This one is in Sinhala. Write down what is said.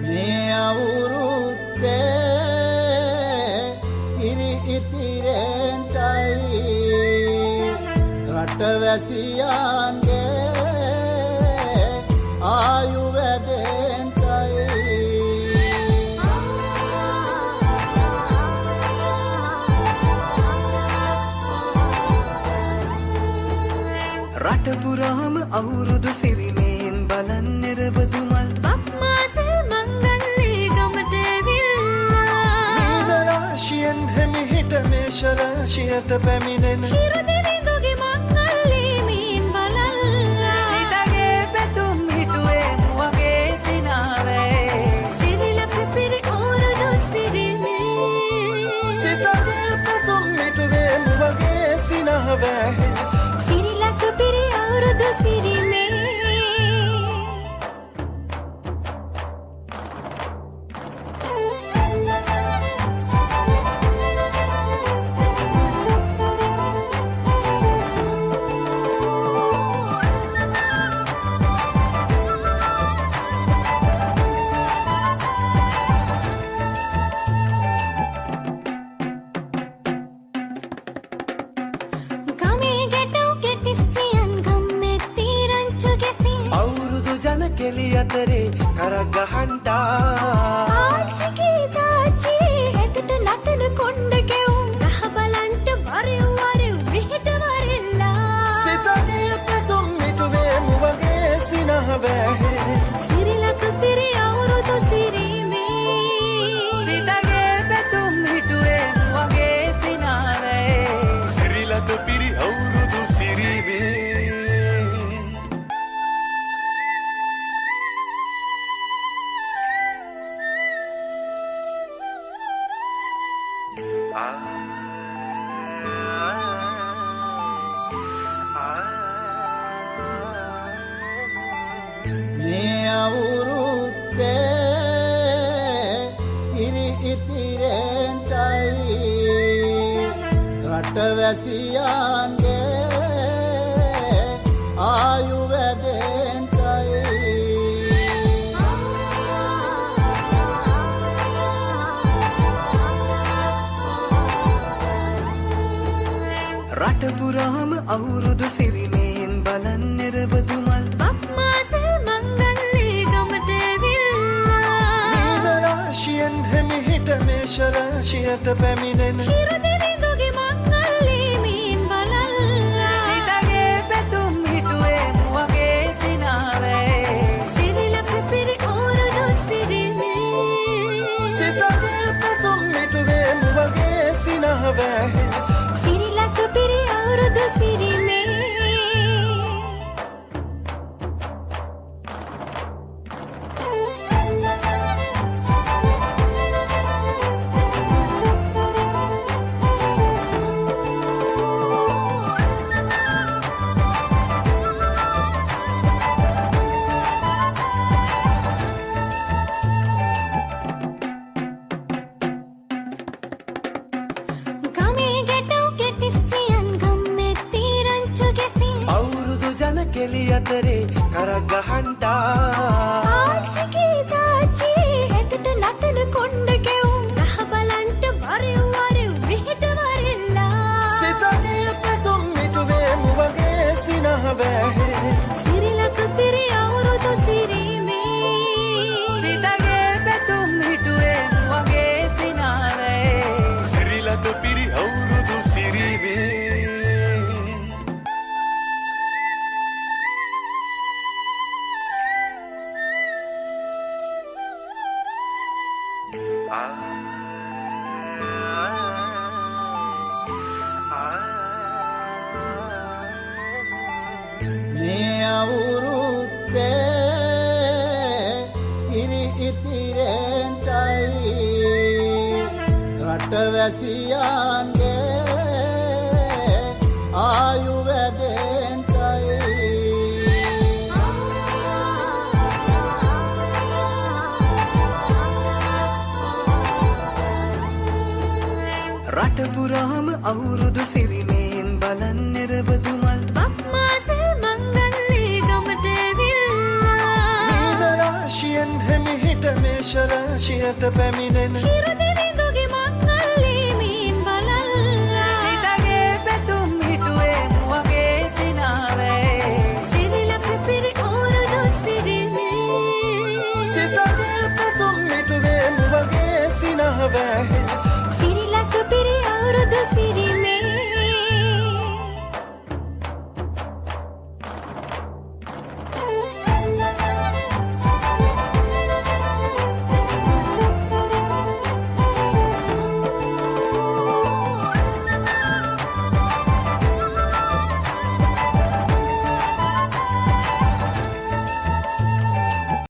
මේ අවුරුද්දේ ඉරි ඉතිරෙන්ටයි රටවැසියන්ගේ ආයු වැඩෙන්ටයි රට පුරාම අවුරුදු සිරිමේන් බලන් නිරබදුමල් බක්මාසල් මංගල්ලේ ගමට ඇවිල්ලා රාශියෙන් හැමිහිට මේෂ රාශියට පැමිණෙන හිරු දෙවිඳුගේ මංගල්ලේ මීන් බලල්ලා සිතගේ පැතුම් හිටුවේ මුවගේ සිනාවේ සිරිලක පිරි ඕරුදු සිරිමේ සිතගේ පැතුම් හිටුවේ මුවගේ සිනාවේ සිරිලක පිරි අවුරුදු සිරිමේ ගමේ ගැටෝ කෙටිසියන් ගම්මේ තීරංචු ගැසී අවුරුදු ජන කෙලි අතරේ කරක් ගහන්ටා ආච්චිගේ තාච්චී හැටට නටන කොණ්ඩ කෙවුම් රහ බලන්ට වරෙව් වරෙව් විහිට වරෙල්ලා සිතගේ පැතුම් හිටුවේ මුවගේ සිනාවේ සිරිලක පිරි අවුරුදු සිරිමේ සිතගේ පැතුම් හිටුවේ මුවගේ සිනාවේ සිරිලක පිරි අවුරුදු සිරිමේ මේ අවුරුද්දේ ඉරි ඉතිරෙන්ටයි රටවැසියන්ගේ ආයු වැඩෙන්ටයි රට පුරාම අවුරුදු සිරිමේන් බලන් නිරබදුමල් බක්මාසල් මංගල්ලේ ගමට ඇවිල්ලා රාශියෙන් හැමිහිට මේෂ රාශියට පැමිණෙන හිරු දෙවිඳුගේ මංගල්ලේ මීන් බලල්ලා සිතගේ පැතුම් හිටුවේ මුවගේ සිනාවේ සිරිලක පිරි ඕරුදු සිරිමේ සිතගේ පැතුම් හිටුවේ මුවගේ සිනාවේ සිරිලක පිරි අවුරුදු සිරිමේ ගමේ ගැටෝ කෙටිසියන් ගම්මේ තීරංචු ගැසී අවුරුදු ජන කෙලි අතරේ කරක් ගහන්ටා ආච්චිගේ තාච්චී හැටට නටන කොණ්ඩ කෙවුම් රහ බලන්ට වරෙව් වරෙව් විහිට වරෙල්ලා සිතගේ පැතුම් හිටුවේ මුවගේ සිනාවේ සිරිලක පිරි අවුරුදු සිරිමේ සිතගේ පැතුම් හිටුවේ මුවගේ සිනාවේ සිරිලක පිරි අවුරුදු සිරිමේ මේ අවුරුද්දේ ඉරි ඉතිරෙන්ටයි රටවැසියන්ගේ ආයු වැඩෙන්ටයි රට පුරාම අවුරුදු සිරිමේන් බලන් නිරබදු මල් බක්මාසේ මංගල්ලේ ගමට ඇවිල්ලා රාශියෙන් හැමිහිට මේෂ රාශියට පැමිණෙන හිරුද